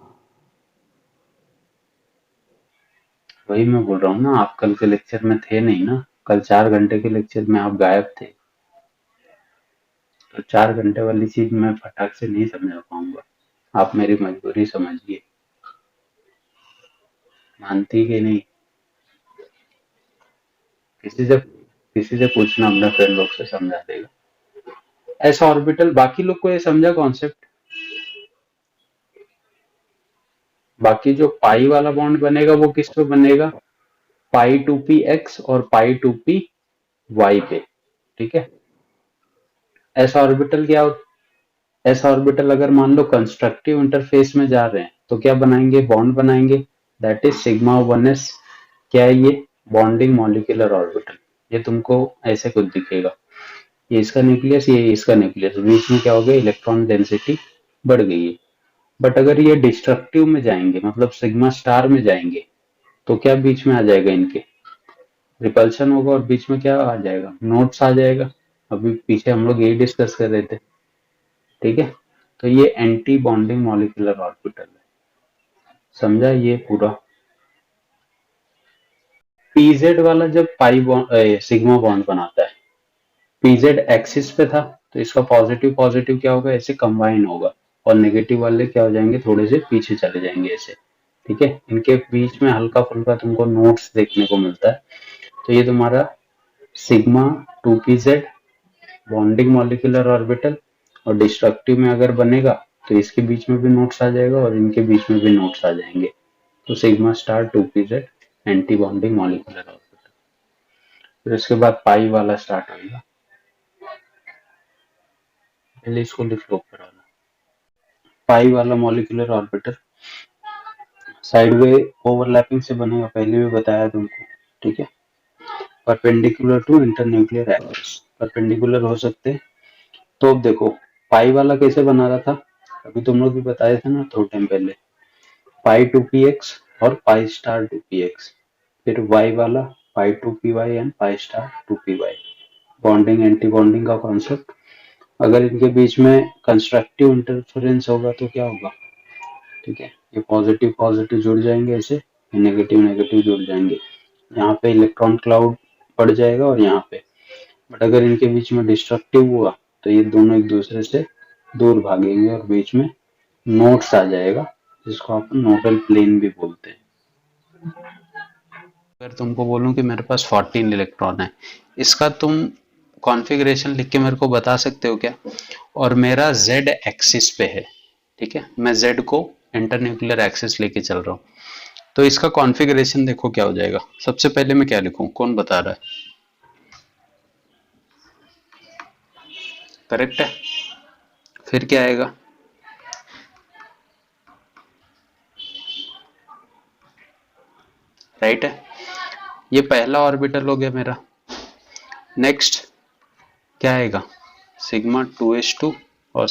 [SPEAKER 1] वही मैं बोल रहा हूँ ना, आप कल के लेक्चर में थे नहीं ना, कल 4 घंटे के लेक्चर में आप गायब थे, तो 4 घंटे वाली चीज मैं फटाक से नहीं समझा पाऊंगा। आप मेरी मजबूरी समझिए, मानती कि नहीं। किसी से पूछना, अपने फ्रेंड लोग से समझा देगा। ऐसा ऑर्बिटल बाकी लोग को ये समझा कॉन्सेप्ट, बाकी जो पाई वाला बॉन्ड बनेगा वो किस पे बनेगा, पाई टू पी एक्स और पाई टू पी वाई पे। ठीक है, ऐसा ऑर्बिटल क्या, ऐसा ऑर्बिटल अगर मान लो कंस्ट्रक्टिव इंटरफेस में जा रहे हैं तो क्या बनाएंगे, बॉन्ड बनाएंगे, that is sigma one S. क्या है ये, बॉन्डिंग मॉलिक्यूलर ऑर्बिटल। ये तुमको ऐसे कुछ दिखेगा, ये इसका न्यूक्लियस, ये इसका न्यूक्लियस, बीच में क्या हो गया, इलेक्ट्रॉन डेंसिटी बढ़ गई है। बट अगर ये डिस्ट्रक्टिव में जाएंगे, मतलब सिग्मा स्टार में जाएंगे, तो क्या बीच में आ जाएगा इनके, रिपल्शन होगा, और बीच में क्या आ जाएगा, नोट्स आ जाएगा। अभी पीछे हम लोग यही डिस्कस कर रहे थे। ठीक है, तो ये एंटी बॉन्डिंग मॉलिक्यूलर ऑर्बिटल है। समझा ये पूरा। पीजेड वाला जब पाई बॉन्ड सिग्मा बॉन्ड बनाता है, पीजेड एक्सिस पे था, तो इसका पॉजिटिव पॉजिटिव क्या होगा, ऐसे कंबाइन होगा, और नेगेटिव वाले क्या हो जाएंगे, थोड़े से पीछे चले जाएंगे ऐसे। ठीक है, इनके बीच में हल्का फुल्का तुमको नोट्स देखने को मिलता है। तो ये तुम्हारा sigma two P Z bonding molecular orbital, और डिस्ट्रक्टिव में अगर बनेगा तो इसके बीच में भी नोट्स आ जाएगा और इनके बीच में भी नोट्स आ जाएंगे। तो sigma star two P Z anti bonding molecular orbital. फिर उसके बाद पाई वाला स्टार्ट होगा, पहले इसको लिख लो ऊपर वाला, पाई वाला मॉलिक्यूलर ऑर्बिटल साइडवे ओवरलैपिंग से बनेगा, पहले भी बताया तुमको। ठीक है, perpendicular to internuclear axis, perpendicular हो सकते हैं। तो अब देखो, पाई वाला कैसे बना रहा था, अभी तुम लोग भी बताए थे ना थोड़े टाइम पहले, पाई टू पी एक्स और pi star two P X. फिर वाई वाला pi two P Y and pi star two P Y, bonding anti bonding का कॉन्सेप्ट। अगर इनके बीच में कंस्ट्रक्टिव इंटरफेरेंस होगा तो क्या होगा, ठीक है, ये पॉजिटिव पॉजिटिव जुड़ जाएंगे ऐसे, नेगेटिव नेगेटिव जुड़ जाएंगे, यहाँ पे इलेक्ट्रॉन क्लाउड पड़ जाएगा और यहाँ पे। बट अगर इनके बीच में डिस्ट्रक्टिव हुआ तो ये दोनों एक दूसरे से दूर भागेंगे और बीच में नोड्स आ जाएगा, जिसको आप नोडल प्लेन भी बोलते हैं। अगर तुमको बोलूं कि मेरे पास 14 इलेक्ट्रॉन है, इसका तुम कॉन्फ़िगरेशन लिख के मेरे को बता सकते हो क्या? और मेरा z एक्सिस पे है, ठीक है, मैं z को इंटरन्यूक्लियर एक्सिस लेके चल रहा हूँ, तो इसका कॉन्फ़िगरेशन देखो क्या हो जाएगा। सबसे पहले मैं क्या लिखूं, कौन बता रहा है? करेक्ट है। फिर क्या आएगा? राइट है। ये पहला ऑर्बिटल हो गया मेरा। नेक्स्ट क्या आएगा? सिग्मा 2s2 और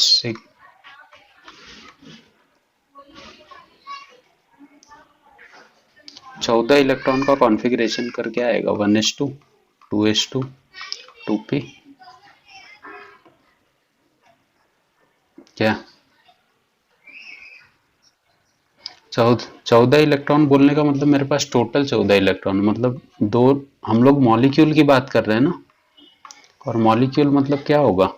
[SPEAKER 1] 14 इलेक्ट्रॉन का कॉन्फ़िगरेशन करके आएगा 1s2 2s2 2p। क्या 14 इलेक्ट्रॉन बोलने का मतलब मेरे पास टोटल 14 इलेक्ट्रॉन, मतलब दो, हम लोग मॉलिक्यूल की बात कर रहे हैं ना, और मॉलिक्यूल मतलब क्या होगा,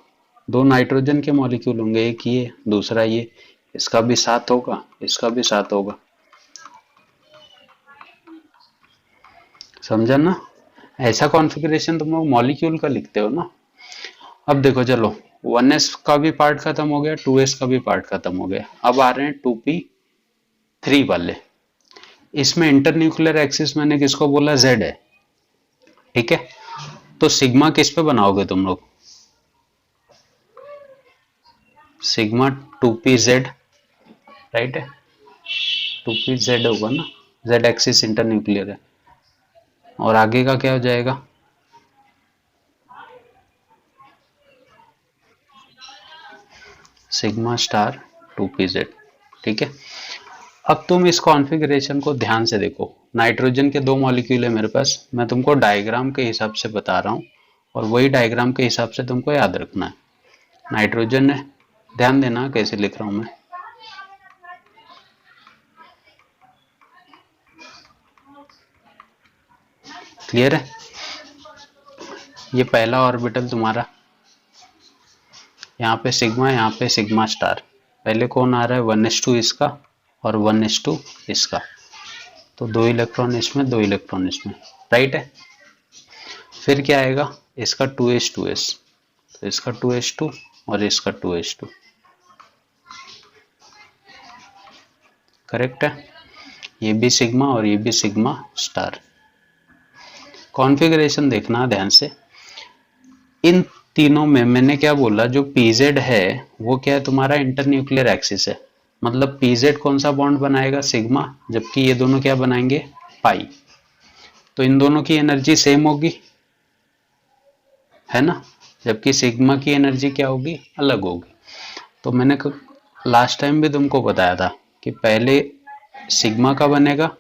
[SPEAKER 1] दो नाइट्रोजन के मॉलिक्यूल होंगे, एक ये दूसरा ये, इसका भी 7 होगा, इसका भी 7 होगा, समझा ना? ऐसा कॉन्फ़िगरेशन तुम लोग मॉलिक्यूल का लिखते हो ना। अब देखो चलो, 1s का भी पार्ट खत्म हो गया, 2s का भी पार्ट खत्म हो गया, अब आ रहे हैं 2p3 वाले। इसमें इंटरन्यूक्लियर एक्सिस मैंने किसको बोला, z है, ठीक है। तो सिग्मा किस पे बनाओगे तुम लोग? सिग्मा 2pz, राइट है, 2pz होगा ना, z एक्सिस इंटरन्यूक्लियर है, और आगे का क्या हो जाएगा? सिग्मा स्टार 2pz, ठीक है। अब तुम इस कॉन्फ़िगरेशन को ध्यान से देखो, नाइट्रोजन के दो मॉलिक्यूल है मेरे पास, मैं तुमको डायग्राम के हिसाब से बता रहा हूँ, और वही डायग्राम के हिसाब से तुमको याद रखना है। नाइट्रोजन है, ध्यान देना कैसे लिख रहा हूं मैं। क्लियर है? ये पहला ऑर्बिटल तुम्हारा, यहाँ पे सिग्मा, यहाँ पे सिग्मा स्टार, पहले कौन आ रहा है, 1s2 इसका और 1s2 इसका, तो 2 इलेक्ट्रॉन इसमें 2 इलेक्ट्रॉन इसमें, राइट है। फिर क्या आएगा, इसका 2s2s, तो इसका 2s2 और इसका 2s2, करेक्ट है। ये भी सिग्मा और ये भी सिग्मा स्टार। कॉन्फ़िगरेशन देखना ध्यान से, इन तीनों में मैंने क्या बोला, जो pz है वो क्या है तुम्हारा, इंटरन्यूक्लियर एक्सिस है, मतलब pz कौन सा बॉन्ड बनाएगा, सिग्मा, जबकि ये दोनों क्या बनाएंगे, पाई। तो इन दोनों की एनर्जी सेम होगी, है ना, जबकि सिग्मा की एनर्जी क्या होगी, अलग होगी। तो मैंने लास्ट टाइम भी तुमको बताया था कि पहले सिग्मा का बनेगा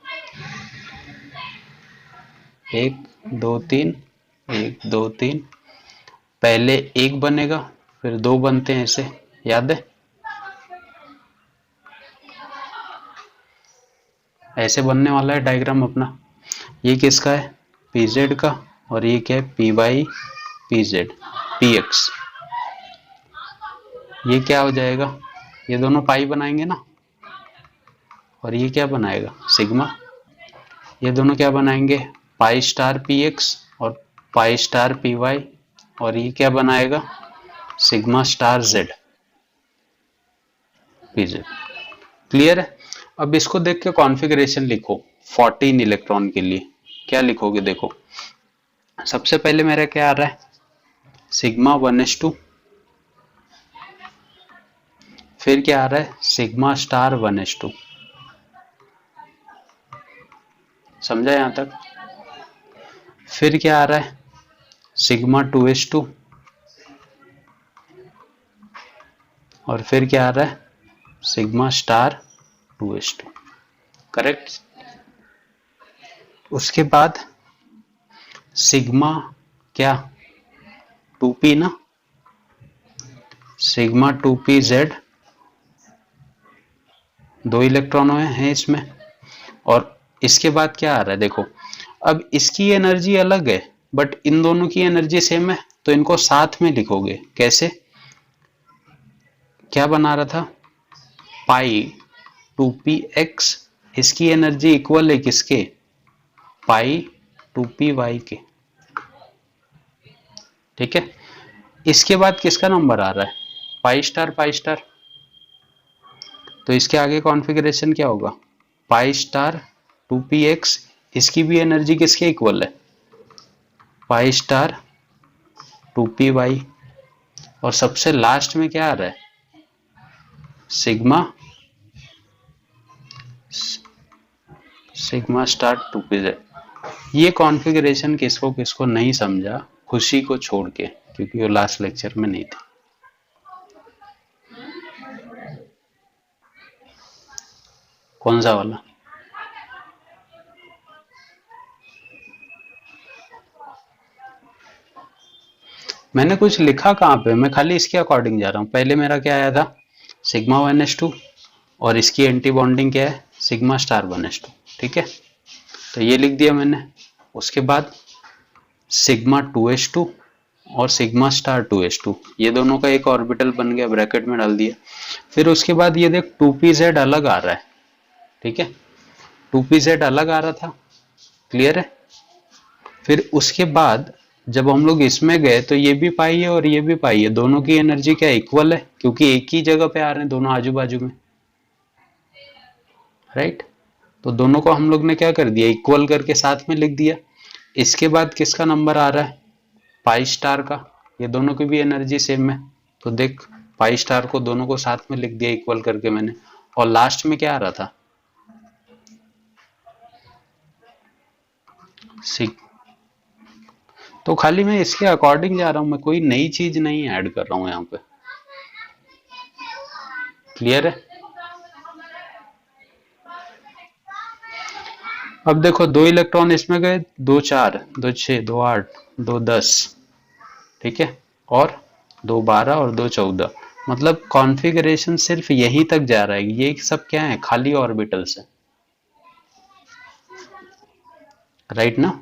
[SPEAKER 1] 1 2 3, 1 2 3, पहले एक बनेगा फिर दो बनते हैं, ऐसे याद है, ऐसे बनने वाला है डायग्राम अपना। ये किसका है, pz का, और ये क्या है, py pz px। ये क्या हो जाएगा, ये दोनों पाई बनाएंगे ना, और ये क्या बनाएगा, सिग्मा। ये दोनों क्या बनाएंगे, पाई स्टार px और पाई स्टार py, और ये क्या बनाएगा, sigma star z pz। Clear है? अब इसको देख के कॉन्फ़िगरेशन लिखो 14 इलेक्ट्रॉन के लिए। क्या लिखोगे, देखो सबसे पहले मेरा क्या आ रहा है, सिग्मा 1s2, फिर क्या आ रहा है, सिग्मा स्टार 1s2, समझा यहां तक? फिर क्या आ रहा है, सिग्मा 2s2, और फिर क्या आ रहा है, सिग्मा स्टार 2s2, करेक्ट। उसके बाद सिग्मा क्या 2p ना, सिग्मा 2p z, दो इलेक्ट्रॉन हैं इसमें। और इसके बाद क्या आ रहा है देखो, अब इसकी एनर्जी अलग है बट इन दोनों की एनर्जी सेम है, तो इनको साथ में लिखोगे कैसे, क्या बना रहा था, पाई 2px, इसकी एनर्जी इक्वल है किसके, पाई 2py के। ठीक है, इसके बाद किसका नंबर आ रहा है, पाई स्टार पाई स्टार, तो इसके आगे कॉन्फ़िगरेशन क्या होगा, पाई स्टार 2px, इसकी भी एनर्जी किसके इक्वल है, पाई स्टार 2py, और सबसे लास्ट में क्या आ रहा है, सिग्मा सिग्मा स्टार 2pz। ये कॉन्फ़िगरेशन किसको किसको नहीं समझा, खुशी को छोड़ के, क्योंकि वो लास्ट लेक्चर में नहीं थी। कौन सा वाला, मैंने कुछ लिखा कहाँ पे, मैं खाली इसके अकॉर्डिंग जा रहा हूँ। पहले मेरा क्या आया था, सिग्मा 1s2, और इसकी एंटी बॉन्डिंग क्या है, सिग्मा स्टार 1s2। ठीक है, तो ये लिख दिया मैंने। उसके बाद सिग्मा 2s2 और सिग्मा स्टार 2s2, ये दोनों का एक ऑर्बिटल बन गया, ब्रैकेट में डाल दिया। फिर उसके बाद ये देख 2pz अलग आ रहा है। ठीक है, 2pz अलग आ रहा था, क्लियर है। फिर उसके बाद जब हम लोग इसमें गए तो ये भी पाई है और ये भी पाई है, दोनों की एनर्जी क्या इक्वल है, क्योंकि एक ही जगह पे आ रहे हैं दोनों आजू बाजू में, राइट। तो दोनों को हम लोग ने क्या कर दिया, इक्वल करके साथ में लिख दिया। इसके बाद किसका नंबर आ रहा है, पाई स्टार का, ये दोनों की भी एनर्जी सेम है, तो देख पाई स्टार को दोनों को साथ में लिख दिया इक्वल करके मैंने। और लास्ट में क्या आ रहा था, सिग, तो खाली मैं इसके अकॉर्डिंग जा रहा हूं, मैं कोई नई चीज नहीं ऐड कर रहा हूं यहाँ पे, क्लियर है। अब देखो दो इलेक्ट्रॉन इसमें गए, 2 4 2 6 2 8 2 10, ठीक है, और 2 12 और 2 14, मतलब कॉन्फ़िगरेशन सिर्फ यहीं तक जा रहा है। ये सब क्या है, खाली ऑर्बिटल्स है, राइट ना।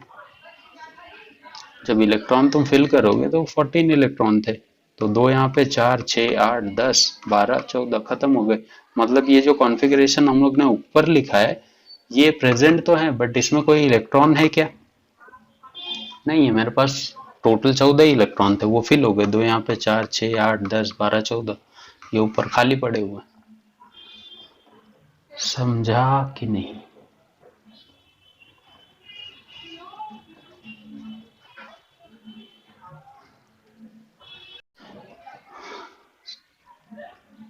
[SPEAKER 1] जब इलेक्ट्रॉन तुम फिल करोगे तो 14 इलेक्ट्रॉन थे, तो दो यहाँ पे 4 6 8 10 12 14 खत्म हो गए। मतलब ये जो कॉन्फ़िगरेशन हम लोग ने ऊपर लिखा है ये प्रेजेंट तो है, बट इसमें कोई इलेक्ट्रॉन है क्या, नहीं है मेरे पास। टोटल 14 इलेक्ट्रॉन थे, वो फिल हो गए, दो यहाँ पे 4 6 8 10 12 14, ये ऊपर खाली पड़े हुए। समझा कि नहीं,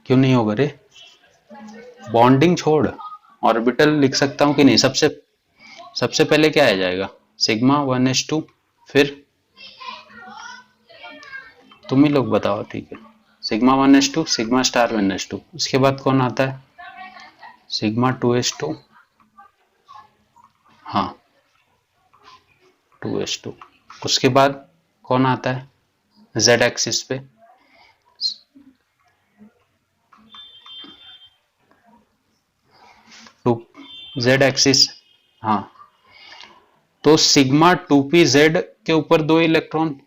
[SPEAKER 1] क्यों नहीं होगा रे, बॉन्डिंग छोड़, ऑर्बिटल लिख सकता हूँ कि नहीं। सबसे सबसे पहले क्या आ जाएगा, सिग्मा 1s2, फिर तुम ही लोग बताओ, ठीक है, sigma 1s2 sigma star 1s2, उसके बाद कौन आता है, सिग्मा 2s2, हाँ 2s2, उसके बाद कौन आता है z एक्सिस पे, टू z एक्सिस, हाँ, तो सिग्मा 2pz के ऊपर दो इलेक्ट्रॉन,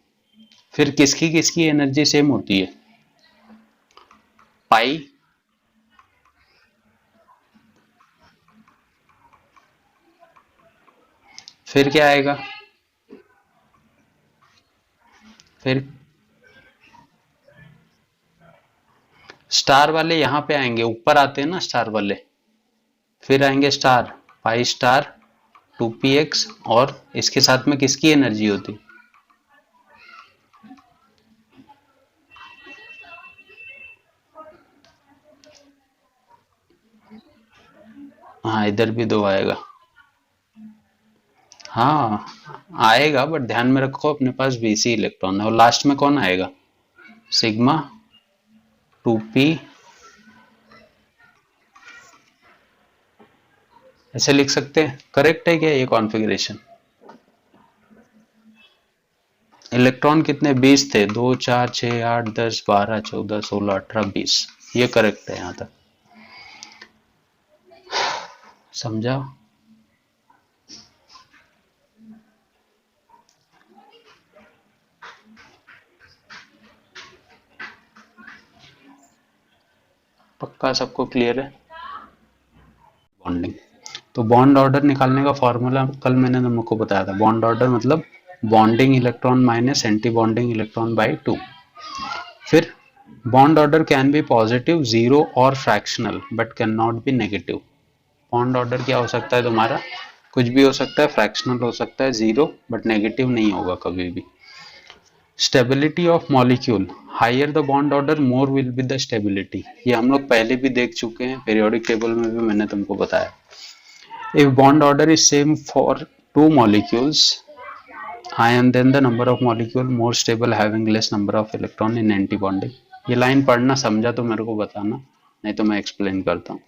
[SPEAKER 1] फिर किसकी किसकी एनर्जी सेम होती है, पाई, फिर क्या आएगा, फिर स्टार वाले यहां पे आएंगे, ऊपर आते हैं ना स्टार वाले, फिर आएंगे स्टार, पाई स्टार 2px, और इसके साथ में किसकी एनर्जी होती, हाँ इधर भी दो आएगा, हाँ आएगा, बट ध्यान में रखो अपने पास बीसी इलेक्ट्रॉन है। और लास्ट में कौन आएगा, सिग्मा 2p, ऐसे लिख सकते हैं, करेक्ट है क्या ये कॉन्फ़िगरेशन। इलेक्ट्रॉन कितने 20 थे, 2 4 6 8 10 12 14 16 18 20, ये करेक्ट है यहां तक, समझा। पक्का सबको क्लियर है। बॉन्डिंग, तो बॉन्ड ऑर्डर निकालने का फॉर्मूला कल मैंने तुमको बताया था। बॉन्ड ऑर्डर मतलब bonding electron minus anti bonding electron by 2। फिर bond order can be positive, zero और fractional but can not be negative. Bond order क्या हो सकता है तुम्हारा, कुछ भी हो सकता है, फ्रैक्शनल हो सकता है, जीरो बट नेगेटिव नहीं होगा कभी भी। Stability of molecule, higher the bond order more will be the stability, ये हम लोग पहले भी देख चुके हैं, पीरियोडिक टेबल में भी मैंने तुमको बताया। If bond order is same for two molecules, ion, then the number of molecule more stable having less number of electron in anti-bonding। ये लाइन पढ़ना समझा तो मेरे को बताना, नहीं तो मैं एक्सप्लेन करता हूँ।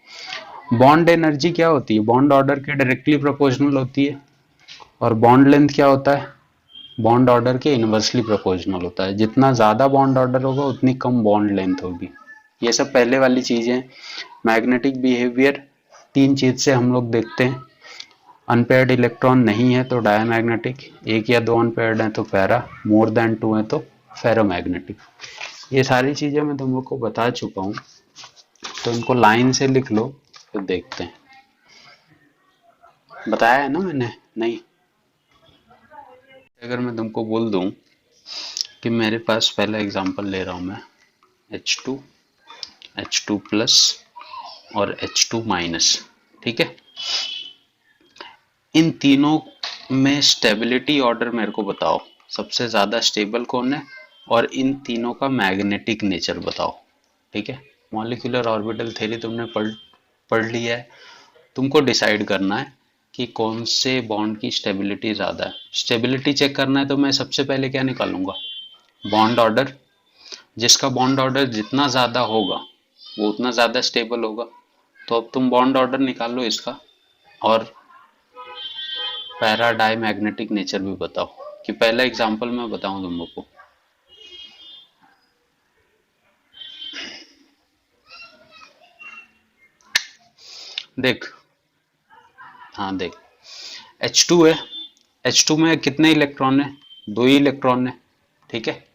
[SPEAKER 1] बॉन्ड एनर्जी क्या होती है, बॉन्ड ऑर्डर के डायरेक्टली प्रोपोर्शनल होती है। और बॉन्ड लेंथ क्या होता है, बॉन्ड ऑर्डर के इनवर्सली प्रोपोर्शनल होता है। जितना ज्यादा बॉन्ड ऑर्डर होगा उतनी कम बॉन्ड लेंथ होगी। ये सब पहले वाली चीजें। मैग्नेटिक बिहेवियर, तीन चीज से हम लोग देखते हैं। अनपेयर्ड इलेक्ट्रॉन नहीं है तो डायमैग्नेटिक, एक या दो अनपेयर्ड हैं तो पैरा, मोर देन टू है तो फेरोमैग्नेटिक। ये सारी चीजें मैं तुम लोग को बता चुका हूँ, तो इनको लाइन से लिख लो फिर देखते हैं। बताया है ना मैंने, नहीं? अगर मैं तुमको बोल दूं कि मेरे पास पहला एग्जांपल ले रहा हूं मैं, H2, H2 प्लस और H2 माइनस, ठीक है। इन तीनों में स्टेबिलिटी ऑर्डर मेरे को बताओ, सबसे ज्यादा स्टेबल कौन है, और इन तीनों का मैग्नेटिक नेचर बताओ, ठीक है। मॉलिक्यूलर ऑर्बिटल थ्योरी तुमने पढ़ लिया है, तुमको डिसाइड करना है कि कौन से बॉन्ड की स्टेबिलिटी ज्यादा है। स्टेबिलिटी चेक करना है तो मैं सबसे पहले क्या निकालूंगा, बॉन्ड ऑर्डर। जिसका बॉन्ड ऑर्डर जितना ज्यादा होगा वो उतना ज्यादा स्टेबल होगा। तो अब तुम बॉन्ड ऑर्डर निकाल लो इसका, और पैरा डाई मैग्नेटिक नेचर भी बताओ। कि पहला एग्जांपल मैं बताऊं तुम लोग को, देख, हाँ देख, H2 है, H2 में कितने इलेक्ट्रॉन है, दो ही इलेक्ट्रॉन है, ठीक है।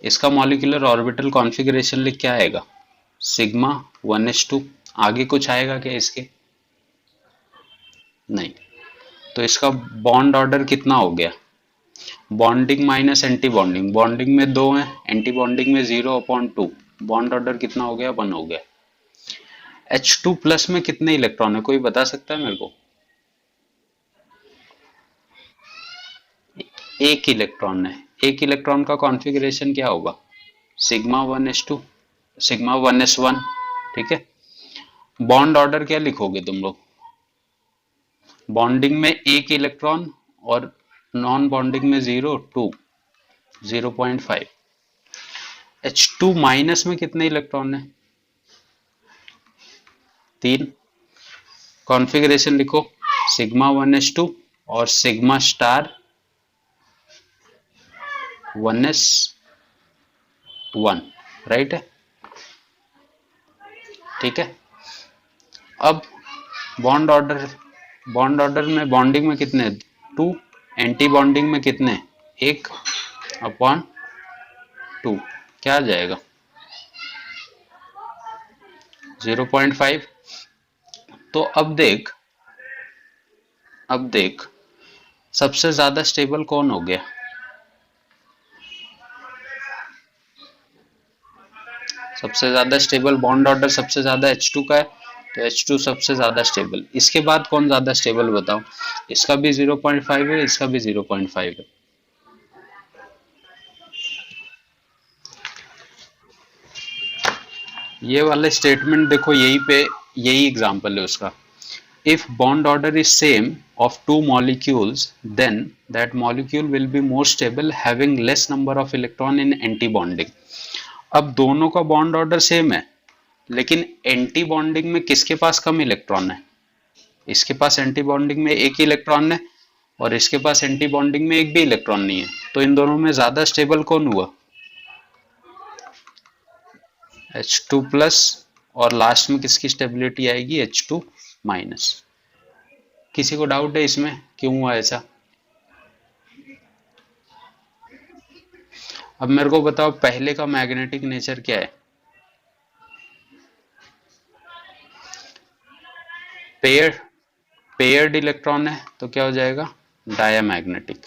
[SPEAKER 1] इसका मॉलिक्यूलर ऑर्बिटल कॉन्फ़िगरेशन लिख क्या आएगा, सिग्मा 1s2। आगे कुछ आएगा क्या इसके, नहीं। तो इसका बॉन्ड ऑर्डर कितना हो गया, bonding minus anti bonding, bonding में दो है, एंटी बॉन्डिंग में 0/2, बॉन्ड ऑर्डर कितना हो गया, 1 हो गया। H2 प्लस में कितने इलेक्ट्रॉन है, कोई बता सकता है मेरे को, एक इलेक्ट्रॉन है। एक इलेक्ट्रॉन का कॉन्फ़िगरेशन क्या होगा, सिग्मा 1s2, सिग्मा 1s1, ठीक है। बॉन्ड ऑर्डर क्या लिखोगे तुम लोग, बॉन्डिंग में एक इलेक्ट्रॉन और नॉन बॉन्डिंग में 0 2 0.5। H2 माइनस में कितने इलेक्ट्रॉन है, 3। कॉन्फ़िगरेशन लिखो, सिग्मा 1s2 और सिग्मा स्टार 1s1, राइट है, ठीक है। अब बॉन्ड ऑर्डर में बॉन्डिंग में कितने, 2, एंटी बॉन्डिंग में कितने, 1/2, क्या आ जाएगा 0.5। तो अब देख सबसे ज्यादा स्टेबल कौन हो गया, सबसे ज्यादा स्टेबल बॉन्ड ऑर्डर सबसे ज्यादा H2 का है, तो H2 सबसे ज्यादा स्टेबल। इसके बाद कौन ज्यादा स्टेबल बताओ, इसका भी 0.5 है, इसका भी 0.5 है। ये वाले स्टेटमेंट देखो, यही एग्जांपल है उसका। If bond order is same of two molecules, then that molecule will be more stable having less number of electron in anti-bonding। अब दोनों का बॉन्ड ऑर्डर सेम है, लेकिन एंटी बॉन्डिंग में किसके पास कम इलेक्ट्रॉन है, इसके पास एंटी बॉन्डिंग में एक ही इलेक्ट्रॉन है, और इसके पास एंटी बॉन्डिंग में एक भी इलेक्ट्रॉन नहीं है, तो इन दोनों में ज्यादा स्टेबल कौन हुआ? H2 plus. और लास्ट में किसकी स्टेबिलिटी आएगी? H2 minus. किसी को डाउट है इसमें क्यों हुआ ऐसा? अब मेरे को बताओ पहले का मैग्नेटिक नेचर क्या है? पेयर पेयर्ड इलेक्ट्रॉन है तो क्या हो जाएगा? डायामैग्नेटिक।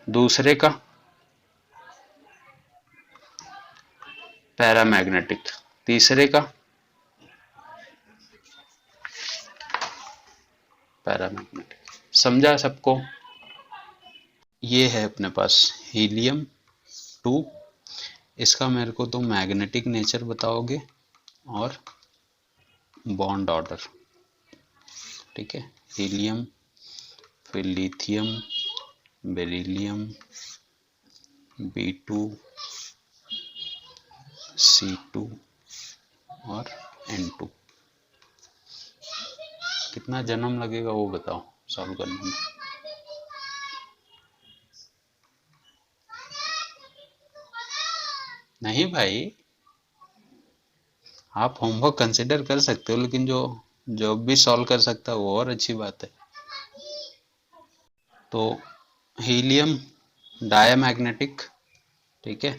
[SPEAKER 1] दूसरे का पैरामैग्नेटिक। तीसरे का पैरामैग्नेटिक। समझा सबको? ये है अपने पास हीलियम 2। इसका मेरे को तो मैग्नेटिक नेचर बताओगे और बॉन्ड ऑर्डर, ठीक है? हीलियम, फिर लिथियम, बेरिलियम, B2, C2 और N2। कितना जन्म लगेगा वो बताओ सॉल्व करने में? नहीं भाई, आप होमवर्क कंसिडर कर सकते हो, लेकिन जो जॉब भी सॉल्व कर सकता है वो और अच्छी बात है। तो हीलियम डायामैग्नेटिक, ठीक है,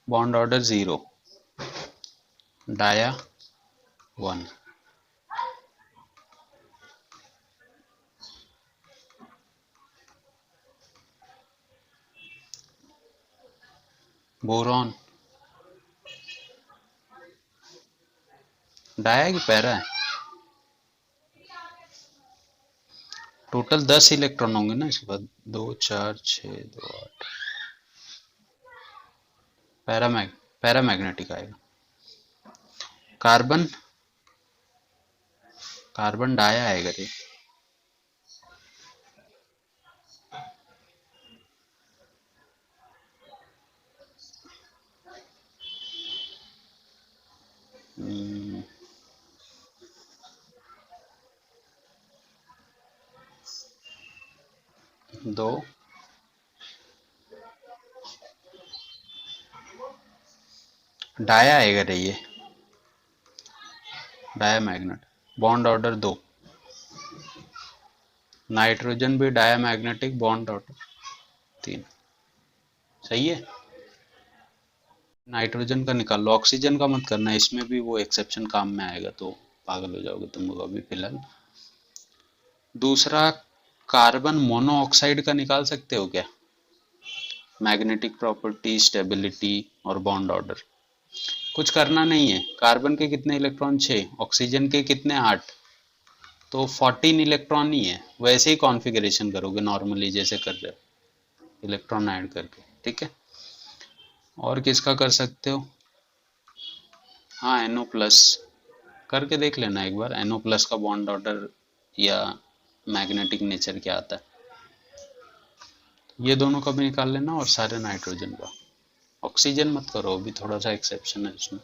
[SPEAKER 1] bond order 0, dia 1। Boron dia की पैरा है? टोटल 10 इलेक्ट्रॉन होंगे ना इसके बाद, 2 4 6 2 8। पैरामैग्नेटिक आएगा। कार्बन कार्बन डाया आएगा रे। हम्म, 2 डाया आएगा रे ये, डायामैग्नेट, बॉन्ड ऑर्डर 2। नाइट्रोजन भी डायामैग्नेटिक, बॉन्ड ऑर्डर 3। सही है? नाइट्रोजन का निकाल लो, ऑक्सीजन का मत करना, इसमें भी वो एक्सेप्शन काम में आएगा तो पागल हो जाओगे तुम लोग अभी फिलहाल। दूसरा, कार्बन मोनोऑक्साइड का निकाल सकते हो क्या? मैग्नेटिक प्रॉपर्टी, स्टेबिलिटी और बॉन्ड ऑर्डर। कुछ करना नहीं है। कार्बन के कितने इलेक्ट्रॉन? 6। ऑक्सीजन के कितने? 8। तो 14 इलेक्ट्रॉन ही है। वैसे ही कॉन्फ़िगरेशन करोगे नॉर्मली जैसे कर रहे हो, इलेक्ट्रॉन ऐड करके, ठीक है? और किसका कर सकते हो? हाँ, NO प्लस करके देख लेना एक बार, NO प्लस का बॉन्ड ऑर्डर या मैग्नेटिक नेचर क्या आता है। ये दोनों का भी निकाल लेना और सारे नाइट्रोजन का। ऑक्सीजन मत करो, अभी थोड़ा सा एक्सेप्शन है इसमें।